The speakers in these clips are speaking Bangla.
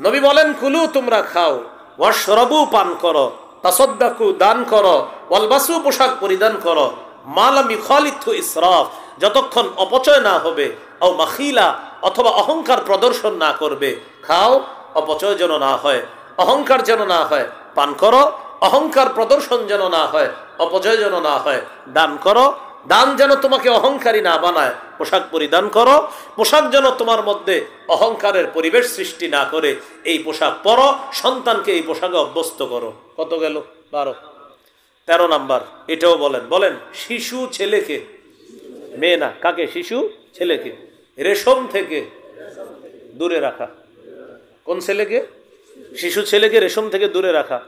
নবী বলেন কুলু তোমরা খাও, ওয়াশরাবু পান করো, তাসাদ্দাকু দান করো, ওয়ালবাসু পোশাক পরিধান করো, মা লাম ইখালিতু ইসরাফ যতক্ষণ অপচয় না হবে, আও মাখিলা অথবা অহংকার প্রদর্শন না করবে। খাও, অপচয় যেন না হয়, অহংকার যেন না হয়। পান করো, অহংকার প্রদর্শন যেন না হয়, অপচয় যেন না হয়। দান করো, দান যেন তোমাকে অহংকারী না বানায়। পোশাক পরিধান করো, পোশাক যেন তোমার মধ্যে অহংকারের পরিবেশ সৃষ্টি না করে। এই পোশাক পরো, সন্তানকে এই পোশাকে অভ্যস্ত করো। কত গেল? 12। 13 নাম্বার এটাও বলেন। বলেন শিশু ছেলেকে, মেয়ে না, কাকে? শিশু ছেলেকে রেশম থেকে দূরে রাখা। কোন ছেলেকে? শিশু ছেলেকে রেশম থেকে দূরে রাখা।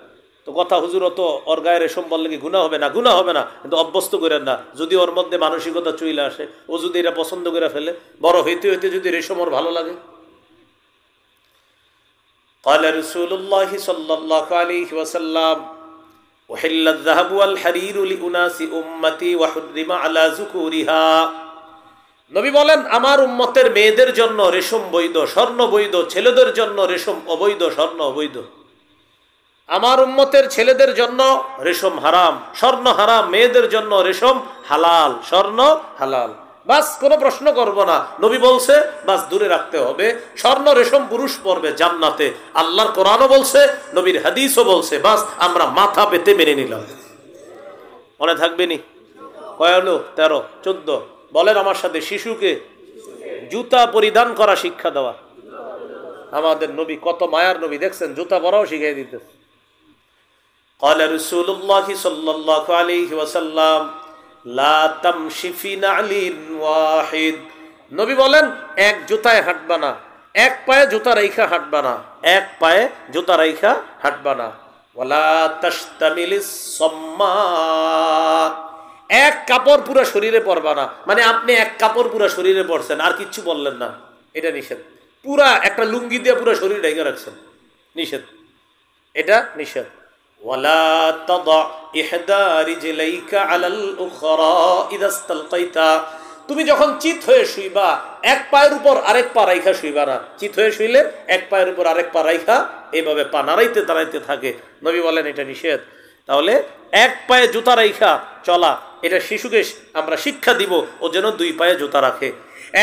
তো কথা হুজুর, অত ওর গায়ে রেশম বললে কি গুনাহ হবে না? গুনাহ হবে না, কিন্তু অভ্যস্ত করেন না। যদি ওর মধ্যে মানসিকতা চলে আসে, ও যদি এটা পছন্দ করে ফেলে, বড় হইতে হইতে যদি রেশম ওর ভালো লাগে। قال رسول الله صلى الله عليه وسلم وحل الذهب والحرير لأناس أمتي وحرم على ذكورها। নবী বলেন আমার উম্মতের মেয়েদের জন্য রেশম বৈধ, স্বর্ণ বৈধ, ছেলেদের জন্য রেশম অবৈধ, স্বর্ণ অবৈধ। আমার উম্মতের ছেলেদের জন্য রেশম হারাম, স্বর্ণ হারাম, মেয়েদের জন্য রেশম হালাল, স্বর্ণ হালাল। বাস কোনো প্রশ্ন করব না, নবী বলছে, বাস দূরে রাখতে হবে। স্বর্ণ রেশম পুরুষ পরবে জান্নাতে, আল্লাহর কোরআনও বলছে, নবীর হাদিসও বলছে। বাস আমরা মাথা পেতে মেনে নিলাম। মনে থাকবে নি? কয় হলো? 13, 14। বলেন আমার সাথে, শিশুকে জুতা পরিধান করা শিক্ষা দেওয়া। আমাদের নবী কত মায়ার নবী, দেখছেন জুতা পরাও শিখিয়ে দিতেছে। قال رسول الله صلى الله عليه وسلم لا تمشي في نعل واحد। নবী বলেন এক জুতায় হাঁটবা না, এক পায়ে জুতা রাইখা হাঁটবা না, এক পায়ে জুতা রাইখা হাঁটবা না। ওয়ালা তাশতামিলিস সাম্মা, এক কাপড় পুরো শরীরে পরবা না। মানে আপনি এক কাপড় পুরো শরীরে পরছেন, আর কিচ্ছু বললেন না, এটা নিষেধ। পুরা একটা লুঙ্গি দিয়ে পুরো শরীর ঢেকে রাখছেন, নিষেধ, এটা নিষেধ। ওয়ালা তাদা ইহদা রিজলাইকা আলাল উখরা ইযা ইসতালকাইতা, তুমি যখন চিত হয়ে শুইবা এক পায়ের উপর আরেক পা রাইখা শুইবা না। চিত হয়ে শুইলে এক পায়ের উপর আরেক পা রাইখা এইভাবে পা নাড়াইতে দাঁড়াইতে থাকে। নবী বলেন এটা নিষেধ। তাহলে এক পায়ে জুতা রাইখা চলা, এটা শিশুকে আমরা শিক্ষা দিব, ও যেন দুই পায়ে জুতা রাখে।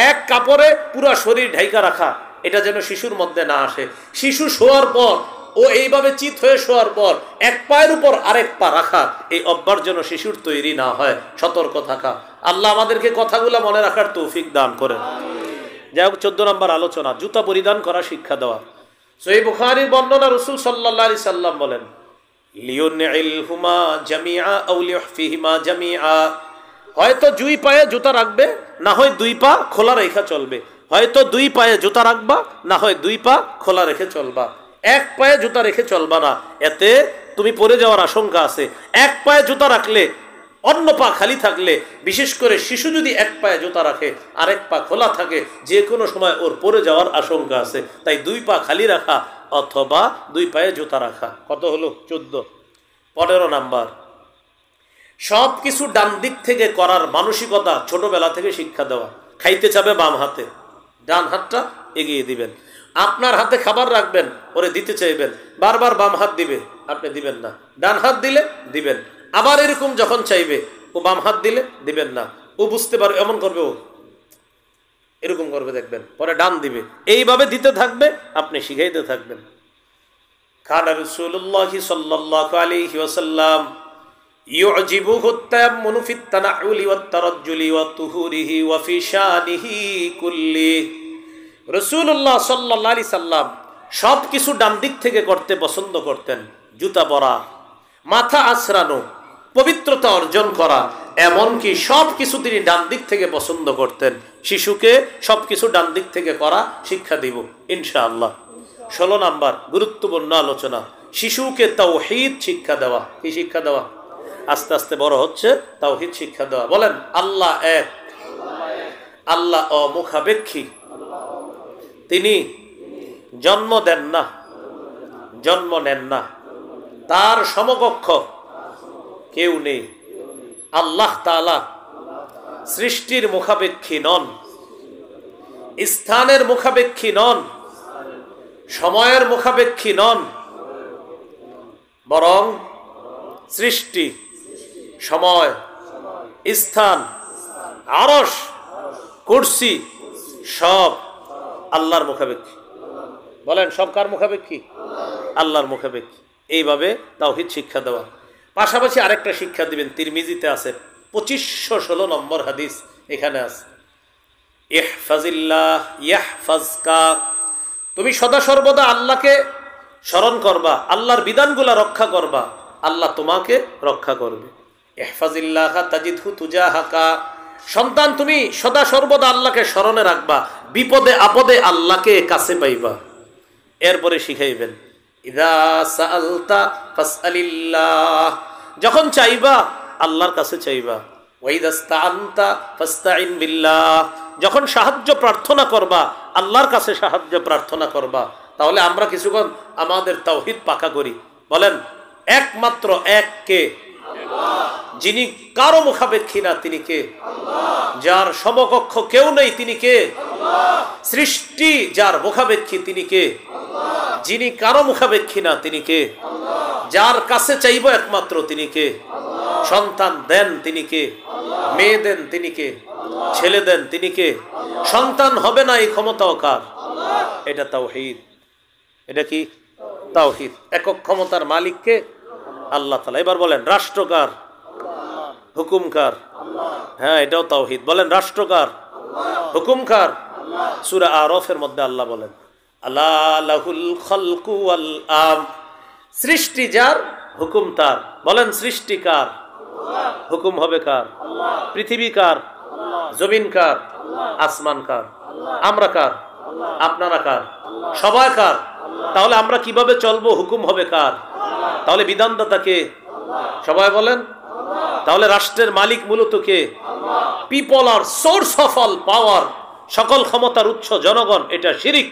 এক কাপড়ে পুরো শরীর ঢাইকা রাখা, এটা যেন শিশুর মধ্যে না আসে। শিশু শোয়ার পর ও এইভাবে চিত হয়ে শোয়ার পর এক পায়ের উপর আরেক পা রাখা, এই অভ্যাস যেন শিশুর তৈরি না হয়, সতর্ক থাকা। আল্লাহ আমাদেরকে কথাগুলো মনে রাখার তৌফিক দান করেন। যাই হোক, 14 নম্বর আলোচনা, জুতা পরিধান করা শিক্ষা দেওয়া। সহিহ বুখারীর বর্ণনা, রাসূল সাল্লাল্লাহু আলাইহি সাল্লাম বলেন লিয়ুনইলহুমা জামিআ আও লিয়হফিহিমা জামিআ, হয়তো দুই পায়ে জুতা রাখবে, না হয় দুই পা খোলা রেখে চলবে। হয়তো দুই পায়ে জুতা রাখবা, না হয় দুই পা খোলা রেখে চলবা। এক পায়ে জুতা রেখে চলবা না, এতে তুমি পড়ে যাওয়ার আশঙ্কা আছে। এক পায়ে জুতা রাখলে, অন্য পা খালি থাকলে, বিশেষ করে শিশু যদি এক পায়ে জুতা রাখে আরেক পা খোলা থাকে, যে কোনো সময় ওর পড়ে যাওয়ার আশঙ্কা আছে। তাই দুই পা খালি রাখা অথবা দুই পায়ে জুতা রাখা। কত হলো? 14। 15 নাম্বার, সব কিছু ডান দিক থেকে করার মানসিকতা ছোটবেলা থেকে শিক্ষা দেওয়া। খাইতে চাবে বাম হাতে, ডান হাতটা এগিয়ে দিবেন। আপনার হাতে খাবার রাখবেন, ওরে দিতে চাইবেন, বারবার বাম হাত দিবে, আপনি দিবেন না। ডান হাত দিলে দিবেন। আবার এরকম যখন চাইবে, ও বাম হাত দিলে দিবেন না। ও বুঝতে পারবে, এমন করবে, ও এরকম করবে, দেখবেন পরে ডান দিবে। এইভাবে দিতে থাকবে, আপনি শিখাইতে থাকবেন। কানা রাসূলুল্লাহি সাল্লাল্লাহু আলাইহি ওয়াসাল্লাম ইউজিবুহু তায়াম্মুনু ফিত তানাউলি ওয়াত তারাজ্জুলি ওয়াত তুহুরিহি ওয়া ফি শানিহি কুল্লি। রাসূলুল্লাহ সাল্লাল্লাহু আলাইহি সাল্লাম সব কিছু ডান দিক থেকে করতে পছন্দ করতেন। জুতা পরা, মাথা আছড়ানো, পবিত্রতা অর্জন করা, এমনকি সব কিছু তিনি ডান দিক থেকে পছন্দ করতেন। শিশুকে সব কিছু ডান দিক থেকে করা শিক্ষা দিব ইনশাআল্লাহ। 16 নাম্বার গুরুত্বপূর্ণ আলোচনা, শিশুকে তাওহীদ শিক্ষা দেওয়া। কি শিক্ষা দেওয়া? আস্তে আস্তে বড় হচ্ছে, তাওহীদ শিক্ষা দেওয়া। বলেন আল্লাহ এক, আল্লাহ অমুখাপেক্ষী, তিনি জন্ম দেন না, জন্ম নেন না, তার সমকক্ষ কেউ নেই। আল্লাহ তাআলা সৃষ্টির মুখাপেক্ষী নন, স্থানের মুখাপেক্ষী নন, সময়ের মুখাপেক্ষী নন, বরং সৃষ্টি, সময়, স্থান, আরশ, কুরসি সব আল্লাহর মুখাপেক্ষী। বলেন সব কার মুখাপেক্ষী? আল্লাহর মুখাপেক্ষী। এইভাবে তাওহীদ শিক্ষা দেওয়া। পাশাপাশি আরেকটা শিক্ষা দিবেন, তিরমিজিতে আছে 2516 নম্বর হাদিস, এখানে আছে ইহফাজিল্লাহ ইয়াহফাজকা। তুমি সদা সর্বদা আল্লাহকে স্মরণ করবা, আল্লাহর বিধানগুলা রক্ষা করবা, আল্লাহ তোমাকে রক্ষা করবে। ইহফাজিল্লাহ তাজিদহু তুজাহাকা। সন্তান তুমি সদা সর্বদা আল্লাহকে স্মরণে রাখবা, বিপদে আপদে আল্লাহকে কাছে পাইবা। এরপরে শিখাইবেন ইযা সাআলতা ফাসআলিল্লাহ। যখন চাইবা আল্লাহর কাছে চাইবা। ওয়া ইযা ইসতাআনতা ফাসতাইন বিল্লাহ। যখন সাহায্য প্রার্থনা করবা আল্লাহর কাছে সাহায্য প্রার্থনা করবা। তাহলে আমরা কিছুক্ষণ আমাদের তাওহীদ পাকা করি। বলেন একমাত্র এক কে? যিনি কারো মুখাপেক্ষী না, তিনি কে? যার সমকক্ষ কেউ নেই, তিনি কে? সৃষ্টি যার মুখাপেক্ষী, তিনি কে? যিনি কারো মুখাপেক্ষী না, তিনি কে? যার কাছে চাইব একমাত্র, তিনি কে? সন্তান দেন, তিনি কে? মেয়ে দেন, তিনি কে? ছেলে দেন, তিনি কে? সন্তান হবে না এই ক্ষমতাও কার? এটা তাওহীদ। এটা কি? তাওহীদ। একক ক্ষমতার মালিক কে? আল্লাহ তাআলা। এবার বলেন রাষ্ট্রকার? হুকুমকার? হ্যাঁ, এটাও তাওহীদ। বলেন রাষ্ট্রকার? হুকুমকার? সূরা আরাফের মধ্যে আল্লাহ বলেন আলা লাহুল খালকু ওয়াল আম। সৃষ্টি যার, হুকুম তার। বলেন সৃষ্টি কার? হুকুম হবে কার? পৃথিবী কার? জমিন কার? আসমান কার? আমরা কার? আপনারা কার? সবাই কার? তাহলে আমরা কিভাবে চলবো? হুকুম হবে কার? তাহলে বিধানদাতা কে? সবাই বলেন। তাহলে রাষ্ট্রের মালিক মূলত কে? People R source of all power. সকল ক্ষমতার উৎস জনগণ, এটা শিরিক।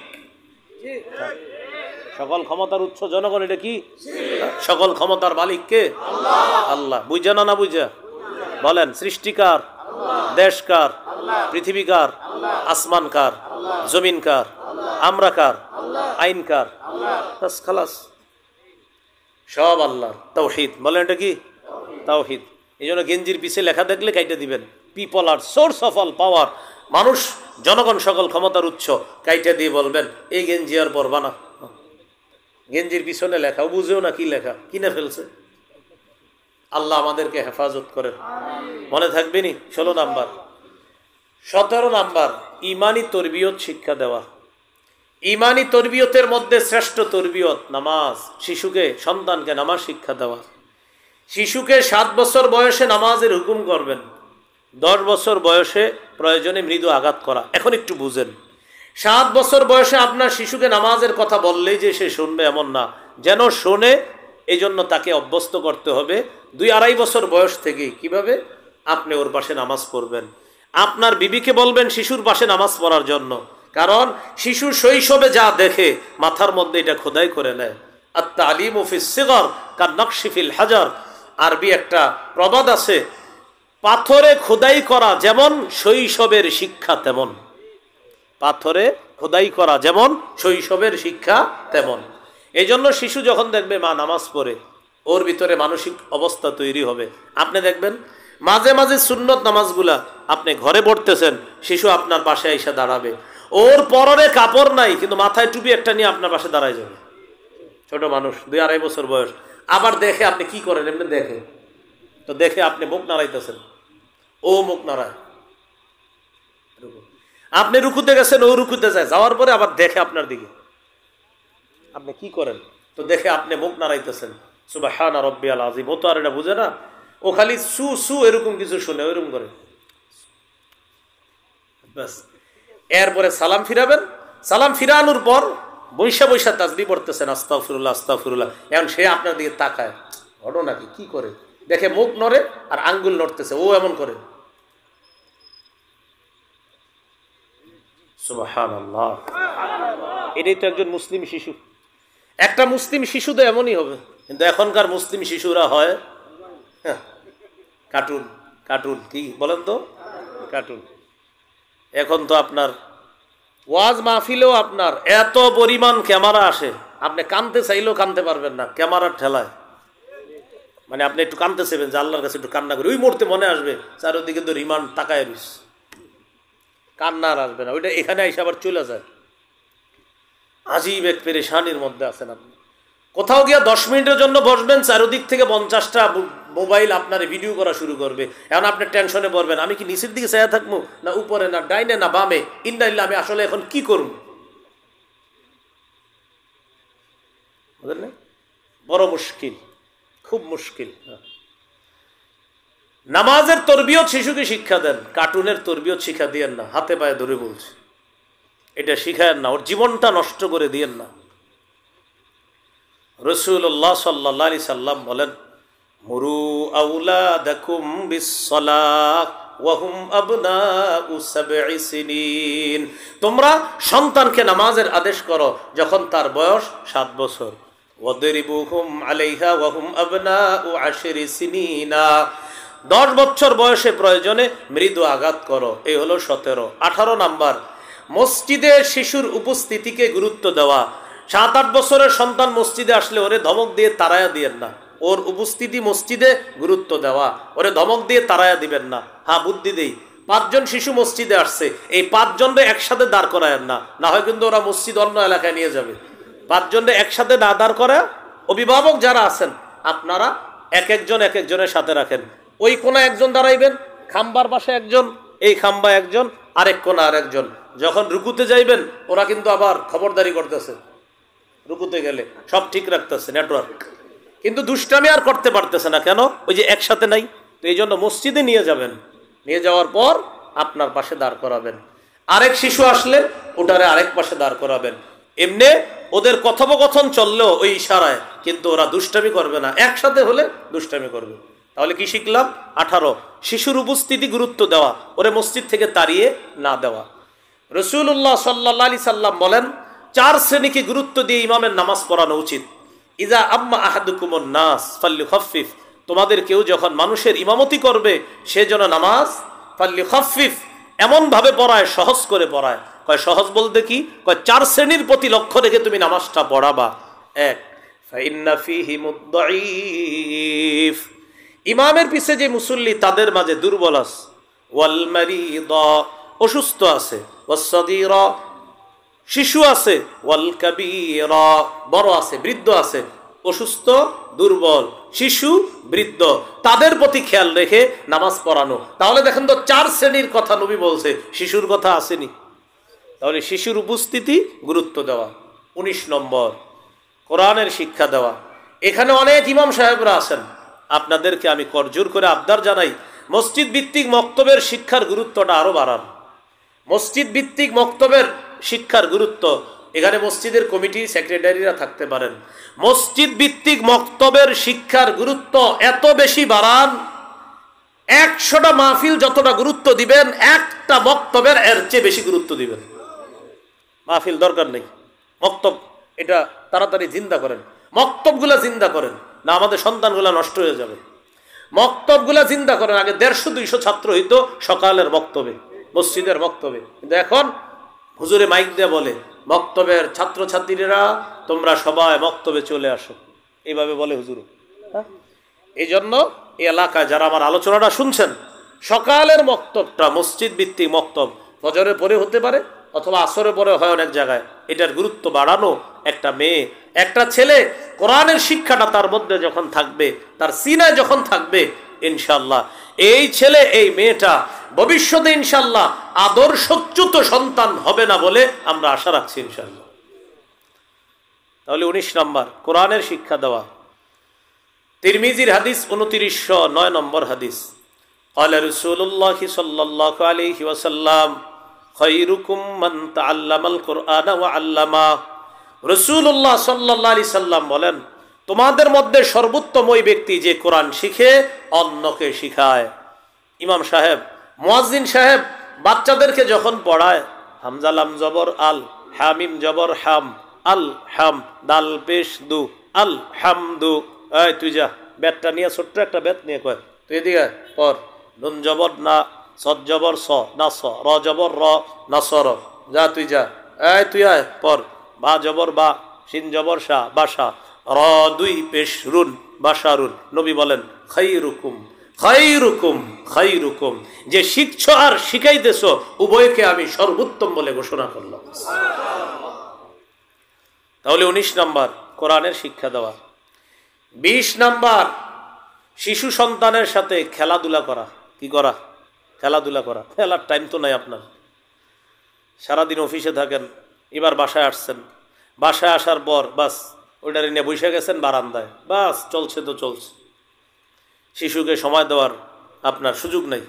সকল ক্ষমতার উৎস জনগণ, এটা কি? সকল ক্ষমতার মালিক কে? আল্লাহ। বুঝা না? না বুঝা? বলেন সৃষ্টিকার? দেশ কার? পৃথিবী কার? আসমান কার? জমিন কার? আমরা কার? আইন কার? বাস খালাস, সব আল্লাহর। তাওহীদ। বলেন এটা কি? তাওহীদ। এই জন্য গেঞ্জির পিছে লেখা দেখলে কাইটা দিবেন people R source of all power. মানুষ জনগণ সকল ক্ষমতার উৎস। কাইটা দিয়ে বলবেন এই গেঞ্জি আর পরবা না। গেঞ্জির পিছনে লেখা, ও বুঝেও না কি লেখা, কিনে ফেলছে। আল্লাহ আমাদেরকে হেফাজত করেন। মনে থাকবে নি? 16 নাম্বার। 17 নাম্বার ইমানি তরবিয়ত শিক্ষা দেওয়া। ইমানি তরবিয়তের মধ্যে শ্রেষ্ঠ তরবিয়ত নামাজ। শিশুকে, সন্তানকে নামাজ শিক্ষা দেওয়া। শিশুকে 7 বছর বয়সে নামাজের হুকুম করবেন। 10 বছর বয়সে প্রয়োজনে মৃদু আঘাত করা। এখন একটু বুঝেন, 7 বছর বয়সে আপনার শিশুকে নামাজের কথা বললেই যে সে শুনবে এমন না। যেন শোনে, এই জন্য তাকে অভ্যস্ত করতে হবে 2-2.5 বছর বয়স থেকে। কিভাবে? আপনি ওর পাশে নামাজ পড়বেন। আপনার বিবিকে বলবেন শিশুর পাশে নামাজ পড়ার জন্য। কারণ শিশু শৈশবে যা দেখে মাথার মধ্যে এটা খোদাই করে নেয়। আত-তালিমু ফিস সিগর কান-নাকশি ফিল হাজার। আরবি একটা প্রবাদ আছে, পাথরে খোদাই করা যেমন শৈশবের শিক্ষা তেমন। পাথরে খোদাই করা যেমন শৈশবের শিক্ষা তেমন। এই জন্য শিশু যখন দেখবে মা নামাজ পড়ে, ওর ভিতরে মানসিক অবস্থা তৈরি হবে। আপনি দেখবেন মাঝে মাঝে সুন্নত নামাজগুলা আপনি ঘরে পড়তেছেন, শিশু আপনার পাশে এসে দাঁড়াবে। ওর পরনে কাপড় নাই, কিন্তু মাথায় টুপি একটা নিয়ে আপনার পাশে দাঁড়ায় যাবে। ছোট মানুষ, 2-2.5 বছর বয়স। আবার দেখে আপনি কি করেন? এমনি দেখে তো, দেখে আপনি মুখ নাড়াইতেছেন, ও মুখ নাড়ায়। আপনি রুকুতে গেছেন, ও রুকুতে যায়, যাওয়ার পরে আবার দেখে আপনার দিকে, আপনি কি করেন? তো দেখে আপনি মুখ নাড়াইতেছেন, সুবহান রাব্বিয়াল আযীম। ও তো আর এটা বুঝে না, ও খালি সু সু এরকম কিছু শুনে, ওইরকম করে ব্যাস। এরপরে সালাম ফিরাবেন। সালাম ফিরানোর পর বৈশা বৈশা তাসবিহ পড়তেছেন, আস্তাগফিরুল্লাহ আস্তাগফিরুল্লাহ। এখন সে আপনার দিকে তাকায়, ঘটনা কি? কি করে? দেখে মুখ নড়ে আর আঙ্গুল নড়তেছে, ও এমন করে। সুবহানাল্লাহ। এটাই তো একজন মুসলিম শিশু। একটা মুসলিম শিশু তো এমনই হবে। কিন্তু এখনকার মুসলিম শিশুরা হয় কার্টুন। কার্টুন কি বলেন তো? কার্টুন। এখন তো আপনার ওয়াজ মাহফিলেও আপনার এত পরিমাণ ক্যামেরা আসে, আপনি কানতে চাইলেও কানতে পারবেন না ক্যামেরার ঠেলায়। মানে আপনি একটু কানতে চাইবেন যে আল্লাহর কাছে একটু কান্না করি, ওই মুহূর্তে মনে আসবে চারিদিকে তো রিমান্ড তাকায় রইস, কান্না আর আসবে না, ওইটা এখানে এসে আবার চলে যায়। আজীব এক পেরেশানির মধ্যে আছেন আপনি। কোথাও গিয়ে 10 মিনিটের জন্য বসবেন, চারিদিক থেকে 50টা মোবাইল আপনার ভিডিও করা শুরু করবে। এখন আপনি টেনশনে পড়বেন, আমি কি নিচের দিকে চাইয়া থাকবো না উপরে না ডাইনে না বামে, ইনডাইল্লা আমি আসলে এখন কি করব? বুঝলেন? বড় মুশকিল, খুব মুশকিল। নামাজের তরবিয়ত শিশুকে শিক্ষা দেন, কার্টুনের তরবিয়ত শিক্ষা দিয়েন না। হাতে পায়ে ধরে বলছি, এটা শিখায়েন না, ওর জীবনটা নষ্ট করে দিয়েন না। রাসূলুল্লাহ সাল্লাল্লাহু আলাইহি সাল্লাম বলেন, মুরু আওলাদাকুম বিসসালাহ ওয়া হুম আবনাউ 7 সিনিন। তোমরা সন্তানকে নামাজের আদেশ করো যখন তার বয়স 7 বছর। ওয়াদরিবুহুম আলাইহা ওয়া হুম আবনাউ 10 সিনিনা। 10 বছর বয়সে প্রয়োজনে মৃদু আঘাত করো। এই হলো 17। 18 নাম্বার, মসজিদে শিশুর উপস্থিতিকে গুরুত্ব দেওয়া। 7-8 বছরের সন্তান মসজিদে আসলে ওরে ধমক দিয়ে তাড়ায়া দিয়েন না, ওর উপস্থিতি মসজিদে গুরুত্ব দেওয়া, ওরে ধমক দিয়ে তাড়ায়া দিবেন না। হ্যাঁ, বুদ্ধি দেই, 5 জন শিশু মসজিদে আসছে, এই 5 জনরে একসাথে দাঁড় করায়েন না, না হয় কিন্তু ওরা মসজিদ অন্য এলাকায় নিয়ে যাবে। 5 জনরে একসাথে না দাঁড় করা, অভিভাবক যারা আছেন আপনারা এক একজনের সাথে রাখেন। ওই কোনা একজন দাঁড়াইবেন, খাম্বার পাশে একজন, এই খাম্বা একজন, আরেক কোনা আরেকজন। যখন রুকুতে যাইবেন ওরা কিন্তু আবার খবরদারি করতেছে, রুকুতে গেলে সব ঠিক রাখতেছে নেটওয়ার্ক, কিন্তু দুষ্টামি আর করতে পারতেছে না। কেন? ওই যে একসাথে নাই। তো এই জন্য মসজিদে নিয়ে যাবেন, নিয়ে যাওয়ার পর আপনার পাশে দাঁড় করাবেন। আরেক শিশু আসলে ওটারে আরেক পাশে দাঁড় করাবেন। এমনি ওদের কথোপকথন চললেও ওই ইশারায়, কিন্তু ওরা দুষ্টামি করবে না, একসাথে হলে দুষ্টামি করবে। তাহলে কি শিখলাম? 18, শিশুর উপস্থিতি গুরুত্ব দেওয়া, ওরে মসজিদ থেকে তাড়িয়ে না দেওয়া। রাসূলুল্লাহ সাল্লাল্লাহু আলাইহি সাল্লাম বলেন, 4 শ্রেণীকে গুরুত্ব দিয়ে ইমামের নামাজ পড়ানো উচিত। ইজা আম্মা আহাদুকুমুন নাস ফাল্যুখাফফিফ, তোমাদের কেউ যখন মানুষের ইমামতি করবে সে যেন নামাজ ফাল্যুখাফফিফ এমন ভাবে পড়ায়, সহজ করে পড়ায়। কয় সহজ বলতে কি? কয় 4 শ্রেণীর প্রতি লক্ষ্য রেখে তুমি নামাজটা পড়াবা। 1, ফাইন্না ফীহি মুদ্দাঈফ, ইমামের পিছে যে মুসল্লি তাদের মাঝে দুর্বল আছে, ওয়াল মারিদা, অসুস্থ আছে, ওয়াসসাগীরা, শিশু আছে, ওয়াল কাবীরা, বড় আছে, বৃদ্ধ আছে। অসুস্থ, দুর্বল, শিশু, বৃদ্ধ, তাদের প্রতি খেয়াল রেখে নামাজ পড়ানো। তাহলে দেখেন তো 4 শ্রেণীর কথা নবী বলছে, শিশুর কথা আসেনি। তাহলে শিশুর উপস্থিতি গুরুত্ব দেওয়া। 19 নম্বর, কোরআনের শিক্ষা দেওয়া। এখানে অনেক ইমাম সাহেবরা আছেন, আপনাদেরকে আমি করজোর করে আবদার জানাই, মসজিদ ভিত্তিক মক্তবের শিক্ষার গুরুত্বটা আরো বাড়ান। মসজিদ ভিত্তিক মক্তবের শিক্ষার গুরুত্ব, এখানে মসজিদের কমিটি সেক্রেটারিরা থাকতে পারেন। মসজিদ ভিত্তিক মক্তবের শিক্ষার গুরুত্ব এত বেশি বাড়ান, 100টা মাহফিল যতটা গুরুত্ব দিবেন, একটা মক্তবের এর চেয়ে বেশি গুরুত্ব দিবেন। মাহফিল দরকার নেই, মক্তব এটা তাড়াতাড়ি জিন্দা করেন, মক্তবগুলা জিন্দা করেন, না আমাদের সন্তানগুলা নষ্ট হয়ে যাবে। মক্তবগুলা জিন্দা করেন। আগে 150-200 ছাত্র হইতো সকালের মক্তবে, মসজিদের মক্তবে, কিন্তু এখন হুজুরে মাইক দিয়ে বলে, মক্তবের ছাত্রছাত্রীরা তোমরা সবাই মক্তবে চলে আসো, এইভাবে বলে হুজুর। এই জন্য এই এলাকায় যারা আমার আলোচনাটা শুনছেন, সকালের মক্তবটা মসজিদ ভিত্তিক মক্তব, ফজরের পরে হতে পারে অথবা আসরের পরে হয় অনেক জায়গায়, এটার গুরুত্ব বাড়ানো। একটা মেয়ে, একটা ছেলে কোরআনের শিক্ষাটা তার মধ্যে যখন থাকবে, তার সিনায় যখন থাকবে, ইনশাল্লাহ এই ছেলে এই মেয়েটা ভবিষ্যতে ইনশাল্লাহ আদর্শচ্যুত সন্তান হবে না বলে আমরা আশা রাখছি ইনশাল্লাহ। তাহলে 19 নম্বর, কোরআনের শিক্ষা দেওয়া। তিরমিজির হাদিস 2909 নম্বর হাদিস, ক্বালা রাসূলুল্লাহ সাল্লাল্লাহু আলাইহি ওয়াসাল্লাম, খায়রুকুম মান তাআল্লামাল কুরআনা ওয়া আল্লামা। রাসূলুল্লাহ সাল্লাল্লাহু আলাইহি সাল্লাম বলেন, তোমাদের মধ্যে সর্বোত্তম ওই ব্যক্তি যে কোরআন শিখে অন্যকে শিখায়। ইমাম সাহেব, মুয়াজ্জিন সাহেব বাচ্চাদেরকে যখন পড়ায়, হামজা লাম জবর আল, হামিম জবর হাম, আল হাম, দাল পেশ দু, আল হামদু। এই তুই যা, বেতটা নিয়ে, ছোট্ট একটা বেত নিয়ে কয় তুই এদিকে পর। নুন জবর না, সদ জবর স, না স, র জবর র, না সর। যা তুই যা, এই তুই আয় পর। বা জবর বা, শিন জবর শা, বাসা, র দুই পেশ রুন, বাসারুন। নবী বলেন খাইরুকুম খাইরুকুম খাইরুকুম, যে শিখছো আর শিখাইতেছো উভয়কে আমি সর্বোত্তম বলে ঘোষণা করলাম। তাহলে 19 নম্বর কোরআনের শিক্ষা দেওয়া। 20 নম্বর শিশু সন্তানের সাথে খেলাধুলা করা। কি করা? খেলাধুলা করা। খেলার টাইম তো নাই আপনার, সারাদিন অফিসে থাকেন, এবার বাসায় আসছেন, বাসায় আসার পর বাস ওইটারে নিয়ে বসে গেছেন বারান্দায়, বাস চলছে তো চলছে, শিশুকে সময় দেওয়ার আপনার সুযোগ নেই।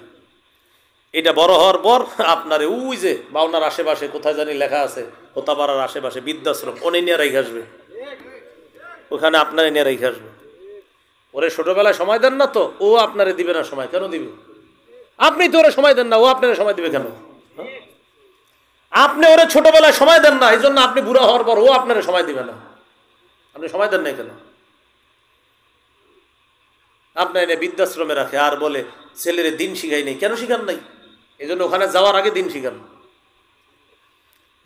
এটা বড় হওয়ার পর আপনার ওই যে বাউনার আশেপাশে কোথায় জানি লেখা আছে, কোথাপাড়ার আশেপাশে বৃদ্ধাশ্রম, ওনে নিয়ে রেখে আসবে, ওখানে আপনারে নিয়ে রেখে আসবে। ওরে ছোটবেলায় সময় দেন না তো, ও আপনারে দিবে না সময়। কেন দিবে? আপনি তো ওরে সময় দেন না, ও আপনারে সময় দিবে কেন? আপনি ওরে ছোটবেলায় সময় দেন না, এই জন্য আপনি বুড়া হওয়ার পর ও আপনারে সময় দিবে না। আপনি সময় দেন না কেন? আপনার এনে বৃদ্ধাশ্রমে রাখে আর বলে ছেলেরে দিন শিখাই নেই। কেন শিখান নাই? এই জন্য ওখানে যাওয়ার আগে দিন শিখান।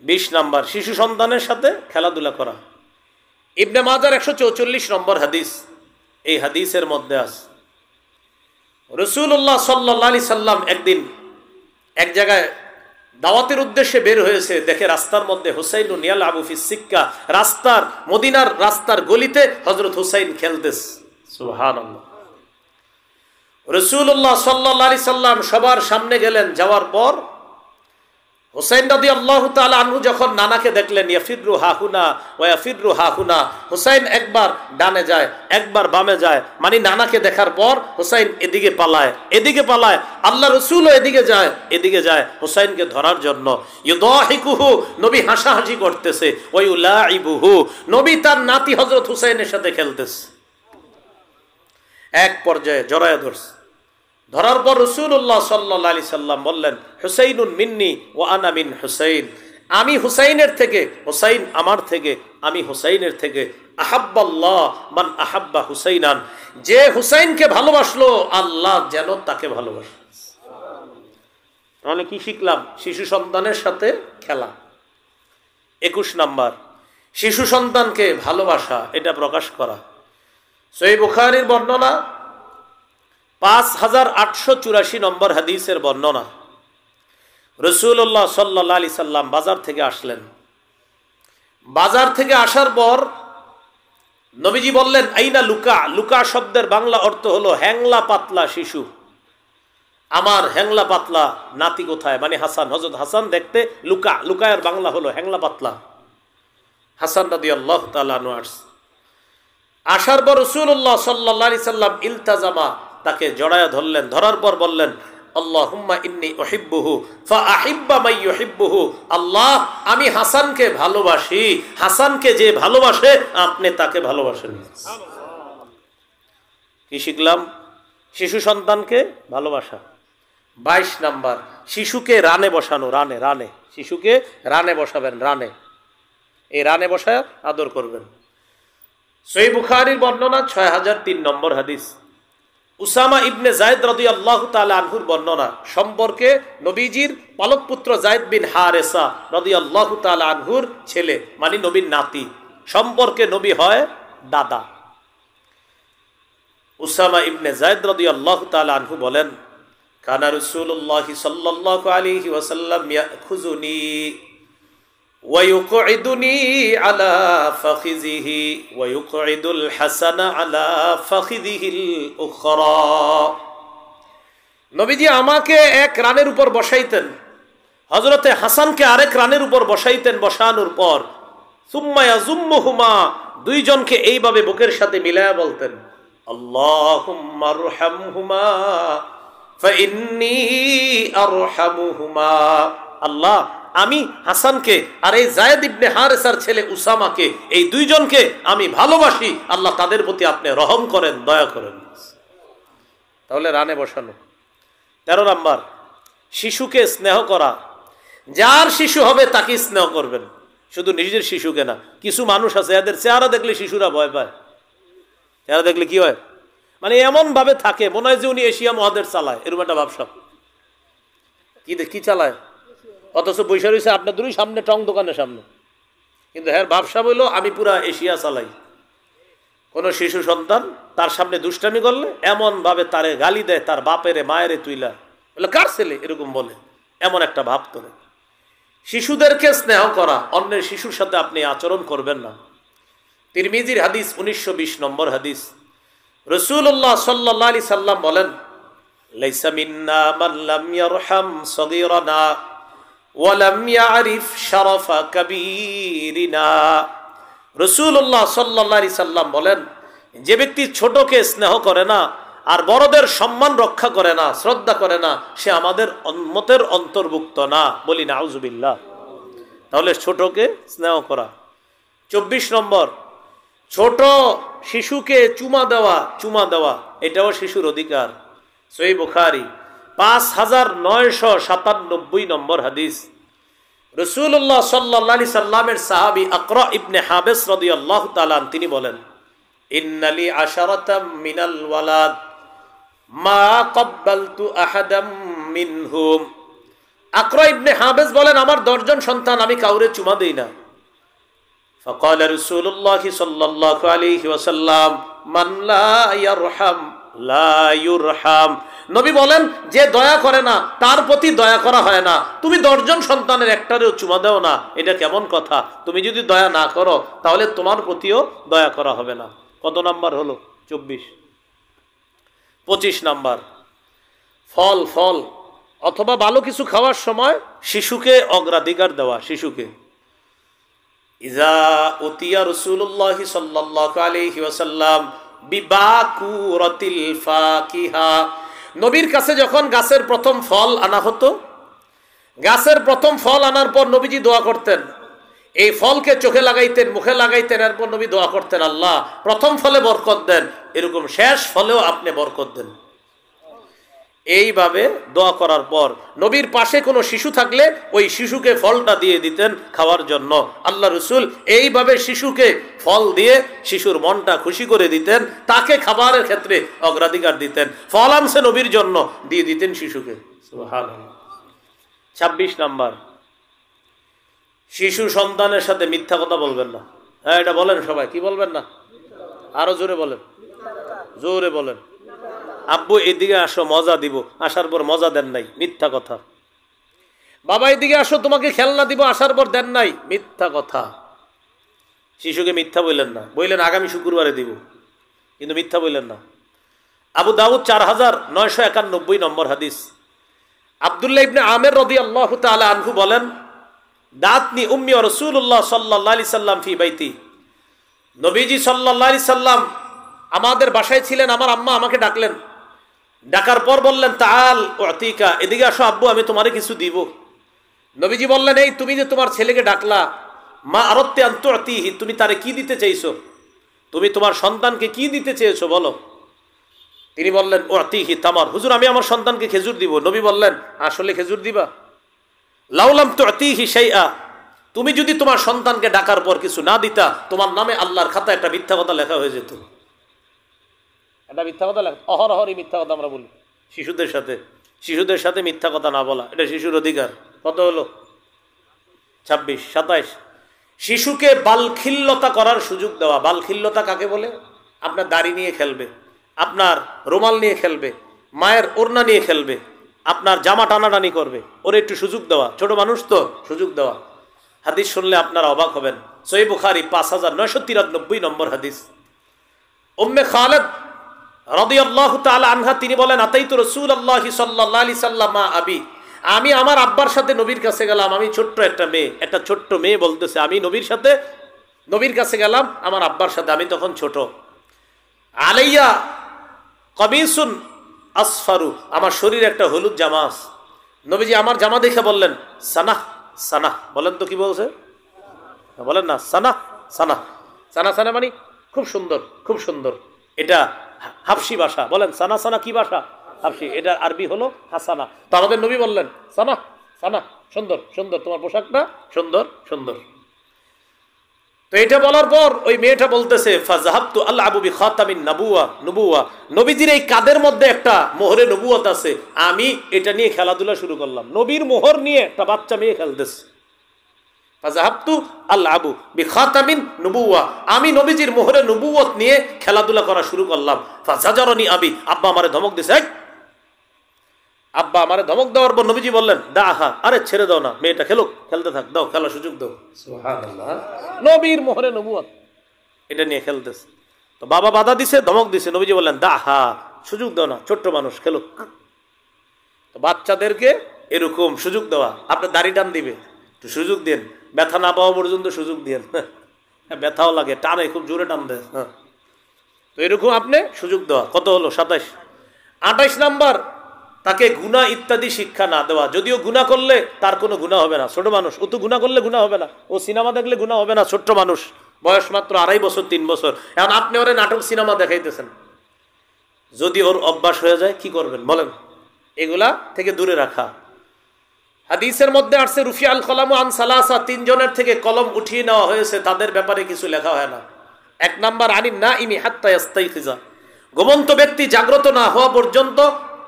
20 নম্বর শিশু সন্তানের সাথে খেলাধুলা করা। ইবনে মাজার 144 নম্বর হাদিস, এই হাদিসের মধ্যে আছে রাসূলুল্লাহ সাল্লাল্লাহু আলাইহি সাল্লাম একদিন এক জায়গায় দাওয়াতের উদ্দেশ্যে বের হয়েছে, দেখে রাস্তার মধ্যে হুসাইন ইয়ালআবু ফিস সিক্কা, রাস্তার মদিনার রাস্তার গলিতে হযরত হুসাইন খেলতেছে। সুবহানাল্লাহ। রাসূলুল্লাহ সাল্লাল্লাহু আলাইহি সাল্লাম সবার সামনে গেলেন, যাওয়ার পর হুসাইন রাদিয়াল্লাহু তাআলা আনহু যখন নানাকে দেখলেন ইয়াফিরু হাহুনা ওয়া ইয়াফিরু হাহুনা, হুসাইন একবার ডানে যায় একবার বামে যায়, মানে নানাকে দেখার পর হুসাইন এদিকে পালায় এদিকে পালায়, আল্লাহ রাসূলও এদিকে যায় হুসাইনকে ধরার জন্য। ইউদাহিকুহু, নবী হাসাহাসি করতেছে, ওয়া ইউলাইবুহু, নবী তার নাতি হযরত হুসাইনের সাথে খেলতেছে। এক পর্যায়ে জড়ায়া ধরছে, ধরার পর রাসূলুল্লাহ সাল্লাল্লাহু আলাইহি সাল্লাম বললেন হুসাইনুন মিন্নি ওয়া আনা মিন হুসাইন, আমি হুসাইনের থেকে, হুসাইন আমার থেকে, আমি হুসাইনের থেকে। আহাব্বাল্লাহ মান আহাব্বা হুসাইনান, যে হুসাইনকে ভালোবাসলো আল্লাহ যেন তাকে ভালোবাসে। তাহলে কি শিখলাম? শিশু সন্তানের সাথে খেলা। 21 নম্বর শিশু সন্তানকে ভালোবাসা, এটা প্রকাশ করা। সহিহ বুখারীর বর্ণনা 5884 নম্বর হাদিসের বর্ণনা। রাসূলুল্লাহ সাল্লাল্লাহু আলাইহি সাল্লাম বাজার থেকে আসলেন, বাজার থেকে আসার পর নবীজি বললেন আইনা লুকা, লুকা শব্দের বাংলা অর্থ হলো হ্যাংলা পাতলা শিশু। আমার হ্যাংলা পাতলা নাতি কোথায়, মানে হাসান, হযরত হাসান দেখতে লুকা, লুকায়ের বাংলা হলো হ্যাংলা পাতলা। হাসান রাদিয়াল্লাহু তাআলা আনহু আসার পর রাসূলুল্লাহ সাল্লাল্লাহু আলাইহি সাল্লাম ইলতাজামা, তাকে জড়ায়া ধরলেন, ধরার পর বললেন আল্লাহুম্মা ইন্নী উহিব্বুহু ফাআহিব্বা মান ইউহিব্বুহু, আল্লাহ আমি হাসানকে ভালোবাসি, হাসানকে যে ভালোবাসে আপনি তাকে ভালোবাসেন। কি শিখলাম? শিশু সন্তানকে ভালোবাসা। 22 নাম্বার শিশুকে রানে বসানো, রানে, রানে, শিশুকে রানে বসাবেন, রানে, এই রানে বসায় আদর করবেন। সহিহ বুখারীর বর্ণনা 6003 নম্বর হাদিস। উসামা ইবনে যায়েদ রাদিয়াল্লাহু তাআলা আনহুর বর্ণনা সম্পর্কে নবীজির পালক পুত্র যায়েদ বিন হারেসা রাদিয়াল্লাহু তাআলা আনহুর ছেলে, মানে নবীর নাতি সম্পর্কে নবী হয় দাদা। উসামা ইবনে যায়েদ রাদিয়াল্লাহু তাআলা আনহু বলেন কানা রাসূলুল্লাহ সাল্লাল্লাহু আলাইহি ওয়াসাল্লাম ইয়াখুযুনি ওয়া ইউকঈদুনি আলা ফাখিযিহি ওয়া ইউকঈদুল হাসানা আলা ফাখিযিহিল উখরা, নবীজি আমাকে এক রানের উপর বসাইতেন, হযরতে হাসানকে আরেক রানের উপর বসাইতেন, বসানোর পর সুম্মা ইয়াজুম্মুহুমা, দুইজনকে এইভাবে বুকের সাথে মিলায়া বলতেন আল্লাহুম্মা আরহামহুমা ফাইন্নী আরহামুহুমা, আল্লাহ আমি হাসানকে আর এই যায়েদ ইবনে হারেসার ছেলে উসামাকে, এই দুইজনকে আমি ভালোবাসি, আল্লাহ তাদের প্রতি আপনি রহম করেন, দয়া করেন। তাহলে রানে বসানো। 13 নাম্বার শিশুকে স্নেহ করা, যার শিশু হবে তাকে স্নেহ করবেন, শুধু নিজের শিশুকে না। কিছু মানুষ আছে এদের চেহারা দেখলে শিশুরা ভয় পায়, চেহারা দেখলে কি হয়, মানে এমন ভাবে থাকে মনে হয় যে উনি এশিয়া মহাদেশ চালায়, এরকম একটা ভাবসাব। কি চালায়? অথচ বৈশা রয়েছে আপনার দুই সামনে টং দোকানের সামনে, কিন্তু হ্যাঁ ভাবসা বললো আমি পুরা এশিয়া চালাই। কোনো শিশু সন্তান তার সামনে দুষ্টামি করলে এমনভাবে তারে গালি দেয়, তার বাপেরে মায়েরে তুইলা বলে কার ছেলে এরকম বলে, এমন একটা ভাব তোলে। শিশুদেরকে স্নেহ করা, অন্যের শিশুর সাথে আপনি আচরণ করবেন না। তিরমিজির হাদিস 1920 নম্বর হাদিস, রাসূলুল্লাহ সাল্লাল্লাহু আলাইহি সাল্লাম বলেন, লাইসা মিন্না মান লাম ইয়ারহাম সগীরানা ওয়া লাম ইয়ারিফ শারাফা কাবীরিনা। রাসূলুল্লাহ সাল্লাল্লাহু আলাইহি সাল্লাম বলেন, যে ব্যক্তি ছোটকে স্নেহ করে না আর বড়দের সম্মান রক্ষা করে না, শ্রদ্ধা করে না, সে আমাদের উম্মতের অন্তর্ভুক্ত না। বলি নাউজুবিল্লাহ। তাহলে ছোটকে স্নেহ করা। 24 নম্বর, ছোট শিশুকে চুমা দেওয়া এটাও শিশুর অধিকার। সহিহ বুখারী 5997 নম্বর হাদিস। রাসূলুল্লাহ সাল্লাল্লাহু আলাইহি সাল্লামের সাহাবী আকরা ইবনে হাবিস রাদিয়াল্লাহু তাআলা তিনি বলেন, ইন্নালি আশারাতাম মিনাল ওয়ালাদ মা ক্বাব্বালতু আহাদাম মিনহুম। আকরা ইবনে হাবিস বলেন, আমার 10 জন সন্তান, আমি কাউরে চুমা দেই না। ফাকালা রাসূলুল্লাহ সাল্লাল্লাহু আলাইহি ওয়াসাল্লাম, মান লা ইয়ারহাম লা ইউরহাম। নবী বলেন, যে দয়া করে না তার প্রতি দয়া করা হয় না। তুমি 10 জন সন্তানের একটারেও চুমা দাও না, এটা কেমন কথা? তুমি যদি দয়া না করো তাহলে তোমার প্রতিও দয়া করা হবে না। কত নাম্বার হলো? 24। 25 নাম্বার, ফল অথবা ভালো কিছু খাওয়ার সময় শিশুকে অগ্রাধিকার দেওয়া। শিশুকে ইজা উতিয়া রাসূলুল্লাহ সাল্লাল্লাহু আলাইহি ওয়াসাল্লাম বিবাকুরাতিল ফাকিহা। নবীর কাছে যখন গাছের প্রথম ফল আনা হতো, গাছের প্রথম ফল আনার পর নবীজি দোয়া করতেন। এই ফলকে চোখে লাগাইতেন, মুখে লাগাইতেন, এরপর নবী দোয়া করতেন, আল্লাহ প্রথম ফলে বরকত দেন, এরকম শেষ ফলেও আপনি বরকত দেন। এইভাবে দোয়া করার পর নবীর পাশে কোনো শিশু থাকলে ওই শিশুকে ফলটা দিয়ে দিতেন খাওয়ার জন্য। আল্লাহ রাসূল এইভাবে শিশুকে ফল দিয়ে শিশুর মনটা খুশি করে দিতেন, তাকে খাবারের ক্ষেত্রে অগ্রাধিকার দিতেন। ফল আনছে নবীর জন্য, দিয়ে দিতেন শিশুকে। সুবহানাল্লাহ। 26 নাম্বার, শিশু সন্তানের সাথে মিথ্যা কথা বলবেন না। হ্যাঁ, এটা বলেন সবাই, কি বলবেন না? আরো জোরে বলেন, জোরে বলেন। আব্বু এদিকে আসো, মজা দিব, আসার পর মজা দেন নাই, মিথ্যা কথা। বাবা এদিকে আসো, তোমাকে খেলনা দিব, আসার পর দেন নাই, মিথ্যা কথা। শিশুকে মিথ্যা বললেন না, বললেন আগামী শুক্রবারে দিব, কিন্তু মিথ্যা বললেন না। আবু দাউদ 4991 নম্বর হাদিস। আব্দুল্লাহ ইবনে আমির রাদিয়াল্লাহু তাআলা আনহু বলেন, দাতনি উম্মি ওয়া রাসূলুল্লাহ সাল্লাল্লাহু আলাইহি সাল্লাম ফি বাইতি। নবীজি সাল্লাল্লাহু আলাইহি সাল্লাম আমাদের বাসায় ছিলেন, আমার আম্মা আমাকে ডাকলেন, ডাকার পর বললেন, তাআল উতিকা, এদিকে আসো আব্বু, আমি তোমারে কিছু দিব। নবীজি বললেন, এই তুমি যে তোমার ছেলেকে ডাকলা, মা আরাদতি আন তুতিহি, তুমি তারে কি দিতে চাইছো? তুমি তোমার সন্তানকে কি দিতে চেয়েছো বলো? তিনি বললেন, উতিহি তামার, হুজুর আমি আমার সন্তানকে খেজুর দিব। নবী বললেন, আসলে খেজুর দিবা? লাউলাম তুতিহি শাইআ, তুমি যদি তোমার সন্তানকে ডাকার পর কিছু না দিতা, তোমার নামে আল্লাহর খাতায় একটা মিথ্যা কথা লেখা হয়ে যেত। এটা মিথ্যা কথা লেখা, অহরহরই মিথ্যা কথা আমরা বলি শিশুদের সাথে মিথ্যা কথা না বলা, এটা শিশুর অধিকার। কত হলো? 26। 27, শিশুকে বালখিল্যতা করার সুযোগ দেওয়া। বালখিল্যতা কাকে বলে? আপনার দাড়ি নিয়ে খেলবে, আপনার রুমাল নিয়ে খেলবে, মায়ের ওড়না নিয়ে খেলবে, আপনার জামা টানাটানি করবে, ওর একটু সুযোগ দেওয়া। ছোট মানুষ তো, সুযোগ দেওয়া। হাদিস শুনলে আপনারা অবাক হবেন। সহিহ বুখারী 5993 নম্বর হাদিস। উম্মে খালেদ রাদিয়াল্লাহু তাআলা আনহা তিনি বলেন, আতাইতু রাসূলুল্লাহ সাল্লাল্লাহু আলাইহি সাল্লাম আবি, আমি আমার আব্বার সাথে নবীর কাছে গেলাম। আমি ছোট্ট একটা ছোট্ট মেয়ে বলতেছে, আমি নবীর কাছে গেলাম আমার আব্বার সাথে, আমি তখন ছোট। আলাইয়া কমিসুন আসফারু, আমার শরীরে একটা হলুদ জামা আছে। নবীজি আমার জামা দেখে বললেন, সানাহ সানাহ। বলেন তো কি বলছে? বলেন না, সানাহ সানাহ। সানা সানা মানে খুব সুন্দর, খুব সুন্দর। এটা হাফসি ভাষা। বলেন সানা সানা কি ভাষা? হাফসি। এটা আরবি হলো হাসানা। তো আমাদের নবী বললেন, সানা সানা, সুন্দর সুন্দর, তোমার পোশাকটা সুন্দর সুন্দর। তো এটা বলার পর ওই মেয়েটা বলতেছে ফাযাহাবতু আলআবু বিখাতামিন নবুওয়া, নবীজির এই কাদের মধ্যে একটা মোহরে নবুয়ত আছে, আমি এটা নিয়ে খেলাধুলা শুরু করলাম। নবীর মোহর নিয়ে একটা বাচ্চা মেয়ে খেলতেছে। ফাযাহাবতু আলআবু বিখাতামিন নবুওয়া, আমি নবীজির মোহরে নবুয়ত নিয়ে খেলাধুলা করা শুরু করলাম। ফাযাজারানি আবি, আব্বা আমারে ধমক দিছে। আব্বা আমারে ধমক দেওয়ার পর নবীজি বললেন দাহা, আরে ছেড়ে দাও না, মেয়েটা খেলুক, খেলতে থাক, দাও খেলার সুযোগ দাও। সুবহানাল্লাহ, নবীর মোহরে নবুয়ত এটা নিয়ে খেলতেছে। তো বাবা বাধা দিছে, ধমক দিছে, নবীজি বললেন দাহা, সুযোগ দাও না, ছোট্ট মানুষ খেলুক। তো বাচ্চাদেরকে এরকম সুযোগ দেওয়া, আপনার দাড়ি টান দিবে, একটু সুযোগ দেন, ব্যথা না পাওয়া পর্যন্ত সুযোগ দেন। ব্যথাও লাগে, টানে, খুব জোরে টান দেয়। তো এরকম আপনি সুযোগ দেওয়া। কত হলো? 27। 28 নাম্বার, তাকে গুনাহ ইত্যাদি শিক্ষা না দেওয়া। যদিও গুনাহ করলে তার কোনো গুনাহ হবে না, ছোট মানুষ, ও তো গুনাহ করলে গুনাহ হবে না, ও সিনেমা দেখলে গুনাহ হবে না, ছোট্ট মানুষ, বয়স মাত্র 2.5 বছর 3 বছর। এখন আপনি ওরে নাটক সিনেমা দেখাইতেছেন, যদি ওর অভ্যাস হয়ে যায় কি করবেন বলেন? এগুলা থেকে দূরে রাখা। হাদিসের মধ্যে আসছে রুফিআল কলামু আন সালাসা, 3 জনের থেকে কলম উঠিয়ে নেওয়া হয়েছে, তাদের ব্যাপারে কিছু লেখা হয় না। 1 নাম্বার আনিন নাইমি হাত্তা ইয়াস্তাইখিজা, ঘুমন্ত ব্যক্তি জাগ্রত না হওয়া পর্যন্ত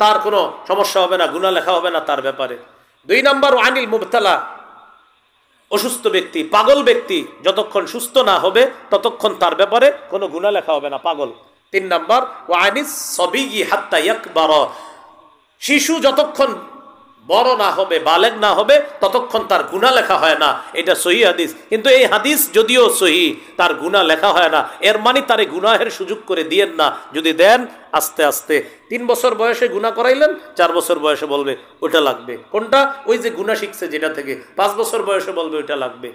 তার কোনো সমস্যা হবে না, গুনাহ লেখা হবে না তার ব্যাপারে। 2 নাম্বার আনিল মুবতালা, অসুস্থ ব্যক্তি, পাগল ব্যক্তি যতক্ষণ সুস্থ না হবে ততক্ষণ তার ব্যাপারে কোনো গুনাহ লেখা হবে না, পাগল। 3 নাম্বার ওয়ানিস সবিয়্যি হাত্তা ইয়াকবারা, শিশু যতক্ষণ বড় না হবে, বালেগ না হবে, ততক্ষণ তার গুনাহ লেখা হয় না। এটা সহিহ হাদিস। কিন্তু এই হাদিস যদিও সহিহ, তার গুনাহ লেখা হয় না, এর মানে তারে গুনাহের সুযোগ করে দিয়েন না। যদি দেন, আস্তে আস্তে 3 বছর বয়সে গুনাহ করাইলেন, 4 বছর বয়সে বলবে ওটা লাগবে। কোনটা? ওই যে গুনাহ শিখছে যেটা থেকে। 5 বছর বয়সে বলবে ওটা লাগবে,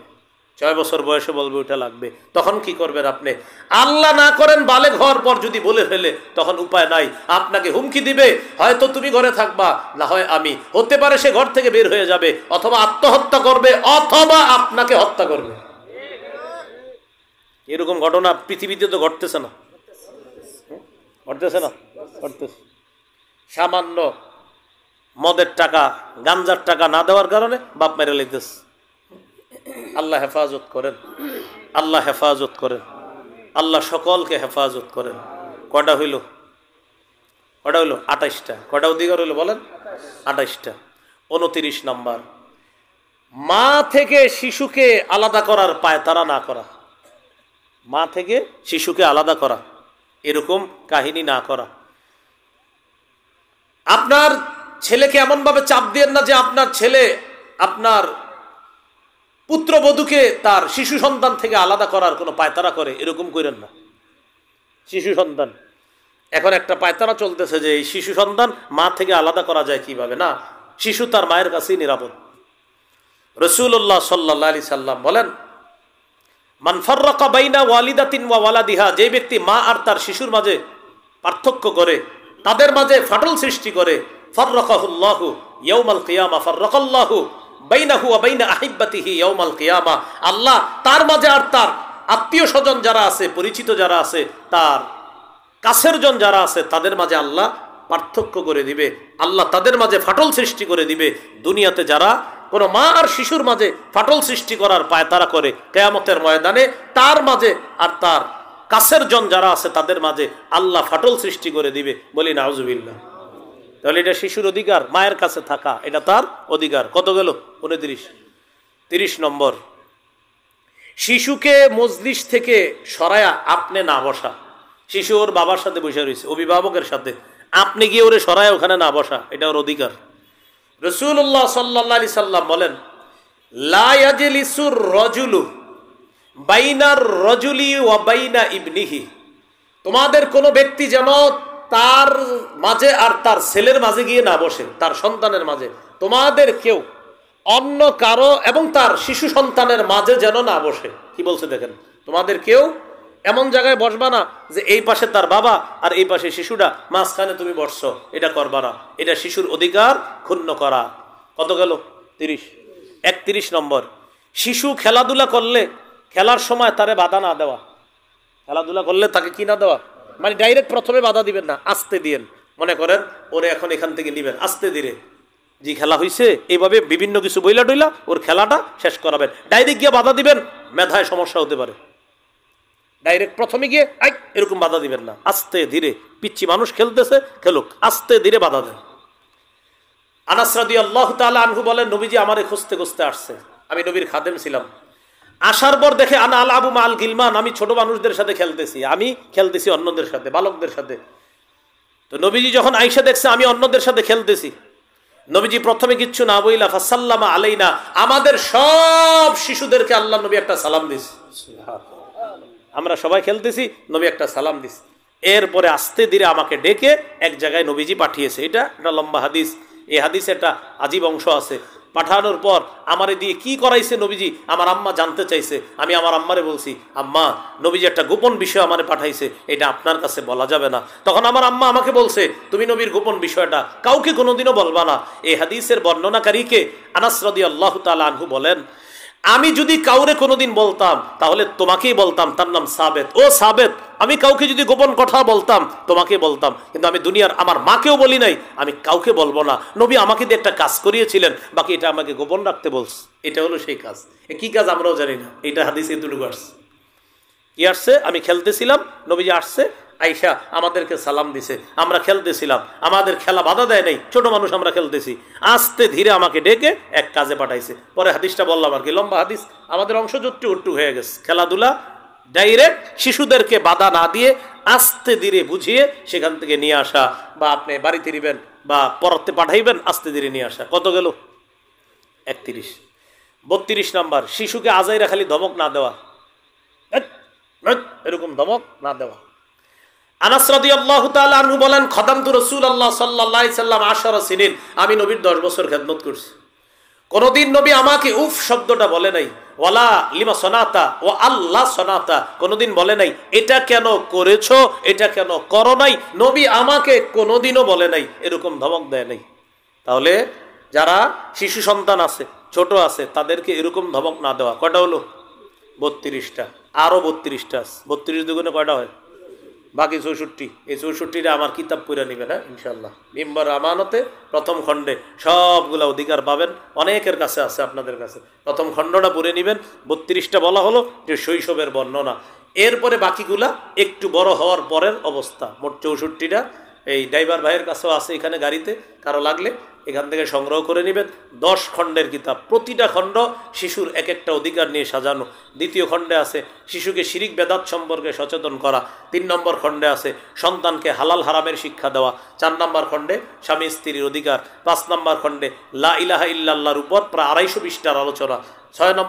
6 বছর বয়সে বলবে ওটা লাগবে। তখন কি করবেন আপনি? আল্লাহ না করেন বালেগ হওয়ার পর যদি বলে ফেলে, তখন উপায় নাই, আপনাকে হুমকি দিবে, হয়তো তুমি ঘরে থাকবা, না হয় আমি, হতে পারে সে ঘর থেকে বের হয়ে যাবে, অথবা আত্মহত্যা করবে, অথবা আপনাকে হত্যা করবে। এরকম ঘটনা পৃথিবীতে তো ঘটতেছে না, ঘটতেছে না, ঘটতেছে। সামান্য মদের টাকা, গাঞ্জার টাকা না দেওয়ার কারণে বাপ মেরে লইতেছে। আল্লাহ হেফাজত করেন, আল্লাহ হেফাজত করেন, আল্লাহ সকলকে হেফাজত করেন। কটা হইল? 28টা। কটা অধিকার হইল বলেন? 28টা। 29 নাম্বার, মা থেকে শিশুকে আলাদা করার পায়তারা না করা। মা থেকে শিশুকে আলাদা করা, এরকম কাহিনী না করা। আপনার ছেলেকে এমনভাবে চাপ দিয়েন না যে আপনার ছেলে আপনার পুত্রবধূকে তার শিশু সন্তান থেকে আলাদা করার কোনো পায়তারা করে, এরকম করেন না। শিশু সন্তান, এখন একটা পায়তারা চলতেছে যে এই শিশু সন্তান মা থেকে আলাদা করা যায় কিভাবে। না, শিশু তার মায়ের কাছেই নিরাপদ। রাসূলুল্লাহ সাল্লাল্লাহু আলাইহি সাল্লাম বলেন, মান ফাররাকা বাইনা ওয়ালিদাতিন ওয়া ওয়ালাদিহা, যে ব্যক্তি মা আর তার শিশুর মাঝে পার্থক্য করে, তাদের মাঝে ফাটল সৃষ্টি করে, ফাররাকাহুল্লাহু ইয়াউমাল কিয়ামা ফাররাকাল্লাহু বাইনাহু ওয়া বাইনা আহিব্বাতিহি ইয়াউমাল কিয়ামা, আল্লাহ তার মাঝে আর তার আত্মীয় স্বজন যারা আছে, পরিচিত যারা আছে, তার কাছের জন যারা আছে, তাদের মাঝে আল্লাহ পার্থক্য করে দিবে, আল্লাহ তাদের মাঝে ফাটল সৃষ্টি করে দিবে। দুনিয়াতে যারা কোনো মা আর শিশুর মাঝে ফাটল সৃষ্টি করার পায়তারা করে, কিয়ামতের ময়দানে তার মাঝে আর তার কাছের জন যারা আছে তাদের মাঝে আল্লাহ ফাটল সৃষ্টি করে দিবে। বলি নাউজুবিল্লাহ। তাহলে এটা শিশুর অধিকার, মায়ের কাছে থাকা, এটা তার অধিকার। কত গেল? 29। 30 নম্বর, শিশুকে মজলিস থেকে সরায়া আপনি না বসা। শিশু ওর বাবার সাথে বসে রয়েছে, অভিভাবকের সাথে, আপনি গিয়ে ওরে সরায় ওখানে না বসা, এটা ওর অধিকার। রাসূলুল্লাহ সাল্লাল্লাহু আলাইহি সাল্লাম বলেন, লা ইয়াজলিসুর রাজুলু বাইনার রাজুলি ওয়া বাইনা ইবনিহি, তোমাদের কোনো ব্যক্তি যেন তার মাঝে আর তার ছেলের মাঝে গিয়ে না বসে, তার সন্তানের মাঝে। তোমাদের কেউ অন্য কারো এবং তার শিশু সন্তানের মাঝে যেন না বসে। কি বলছে দেখেন, তোমাদের কেউ এমন জায়গায় বসবা না যে এই পাশে তার বাবা আর এই পাশে শিশুটা, মাঝখানে তুমি বসছো, এটা করবা না, এটা শিশুর অধিকার ক্ষুণ্ণ করা। কত গেল? 30। 31 নম্বর, শিশু খেলাধুলা করলে খেলার সময় তারে বাধা না দেওয়া। খেলাধুলা করলে তাকে কি না দেওয়া, মানে ডাইরেক্ট প্রথমে বাধা দিবেন না, আস্তে দিয়েন। মনে করেন ওরে এখন এখান থেকে নিবেন, আস্তে ধীরে, জি খেলা হয়েছে, এইভাবে বিভিন্ন কিছু বইলা টইলা ওর খেলাটা শেষ করাবেন। ডাইরেক্ট গিয়ে বাধা দিবেন, মেধায় সমস্যা হতে পারে। ডাইরেক্ট প্রথমে গিয়ে এরকম বাধা দিবেন না, আস্তে ধীরে। পিচ্ছি মানুষ খেলতেছে, খেলুক, আস্তে ধীরে বাধা দেন। আনাস রাদিয়াল্লাহু তাআলা আনহু বলেন, নবীজি আমারে খুঁজতে খুঁজতে আসছে, আমি নবীর খাদেম ছিলাম। আসার পর দেখে আনা আলাবু মাল গিলমান, আমি ছোট মানুষদের সাথে খেলতেছি, আমি খেলতেছি অন্যদের সাথে, বালকদের সাথে। তো নবীজি যখন আয়েশা দেখছে আমি অন্যদের সাথে খেলতেছি, নবীজি প্রথমে কিচ্ছু না বইলা ফাসাল্লামা আলাইনা, আমাদের সব শিশুদেরকে আল্লাহ নবী একটা সালাম দিছে। আমরা সবাই খেলতেছি, নবী একটা সালাম দিছে। এরপরে আস্তে ধীরে আমাকে ডেকে এক জায়গায় নবীজি পাঠিয়েছে। এটা একটা লম্বা হাদিস, এই হাদিসে একটা আজীব অংশ আছে। পাঠানোর পর আমারে দিয়ে কি করাইছে নবীজি, আমার আম্মা জানতে চাইছে। আমি আমার আম্মারে বলছি, আম্মা নবীজি একটা গোপন বিষয় আমারে পাঠাইছে, এটা আপনার কাছে বলা যাবে না। তখন আমার আম্মা আমাকে বলছে, তুমি নবীর গোপন বিষয়টা কাউকে কোনোদিনও বলবা না। এই হাদিসের বর্ণনাকারীকে আনাস রাদিয়াল্লাহু তাআলা আনহু বলেন, আমি যদি কাউরে কোনোদিন বলতাম তাহলে তোমাকেই বলতাম, তার নাম সাবেত। ও সাবেত, আমি কাউকে যদি গোপন কথা বলতাম তোমাকে বলতাম, কিন্তু আমি দুনিয়ার আমার মাকেও বলি নাই, আমি কাউকে বলবো না। নবী আমাকে দিয়ে একটা কাজ করিয়েছিলেন, বাকি এটা আমাকে গোপন রাখতে বলছে। এটা হলো সেই কাজ। কি কাজ আমরাও জানি না, এটা হাদিসে এতটুকু আসছে। কি আসছে? আমি খেলতেছিলাম, নবীজি আসছে, আয়েশা আমাদেরকে সালাম দিছে, আমরা খেলতেছিলাম, আমাদের খেলা বাধা দেয় নাই, ছোট মানুষ আমরা খেলতেছি, আস্তে ধীরে আমাকে ডেকে এক কাজে পাঠাইছে। পরে হাদিসটা বললাম আর কি, লম্বা হাদিস, আমাদের অংশ জট্টু হয়ে গেছে। খেলাধুলা ডাইরেক্ট শিশুদেরকে বাধা না দিয়ে আস্তে ধীরে বুঝিয়ে সেখান থেকে নিয়ে আসা, বা আপনি বাড়িতে নিবেন বা পড়তে পাঠাইবেন, আস্তে ধীরে নিয়ে আসা। কত গেল? 31। 32 নাম্বার, শিশুকে আজাইরা খালি ধমক না দেওয়া, এরকম ধমক না দেওয়া। আনাস রাদিয়াল্লাহু তাআলা আনহু বলেন, খাদামতু রাসূলুল্লাহ সাল্লাল্লাহু আলাইহি সাল্লাম 10 সিনিন, আমি নবীর 10 বছর খেদমত করছি। কোনদিন নবী আমাকে উফ শব্দটা বলে নাই, ওয়ালা লিমা সনাতা ও আল্লাহ সনাতা, কোনদিন বলে নাই এটা কেন করেছো, এটা কেন করো নাই। নবী আমাকে কোনদিনও বলে নাই, এরকম ধমক দেয় নাই। তাহলে যারা শিশু সন্তান আছে, ছোট আছে, তাদেরকে এরকম ধমক না দেওয়া। কয়টা হলো? 32টা। আরো 32টা। 32 দুগুণে কয়টা হয়? বাকি 64। এই 64টা আমার কিতাব পড়ে নেবেন, হ্যাঁ ইনশাল্লাহ। মিম্বার আমানতে প্রথম খণ্ডে সবগুলা অধিকার পাবেন, অনেকের কাছে আছে, আপনাদের কাছে। প্রথম খণ্ডটা পড়ে নেবেন। 32টা বলা হলো যে শৈশবের বর্ণনা। এরপরে বাকিগুলা একটু বড় হওয়ার পরের অবস্থা। মোট 64টা। এই ড্রাইভার ভাইয়ের কাছেও আছে এখানে গাড়িতে, কারো লাগলে এখান থেকে সংগ্রহ করে নেবেন। 10 খণ্ডের কিতাব, প্রতিটা খণ্ড শিশুর এক একটা অধিকার নিয়ে সাজানো। দ্বিতীয় খণ্ডে আছে শিশুকে শিরিক বেদাত সম্পর্কে সচেতন করা। 3 নম্বর খণ্ডে আছে সন্তানকে হালাল হারামের শিক্ষা দেওয়া। 4 নম্বর খণ্ডে স্বামী স্ত্রীর অধিকার। 5 নম্বর খণ্ডে লা ইলাহা ইল্লাল্লাহর উপর প্রায় 250 পৃষ্ঠার আলোচনা। 6 নম্বর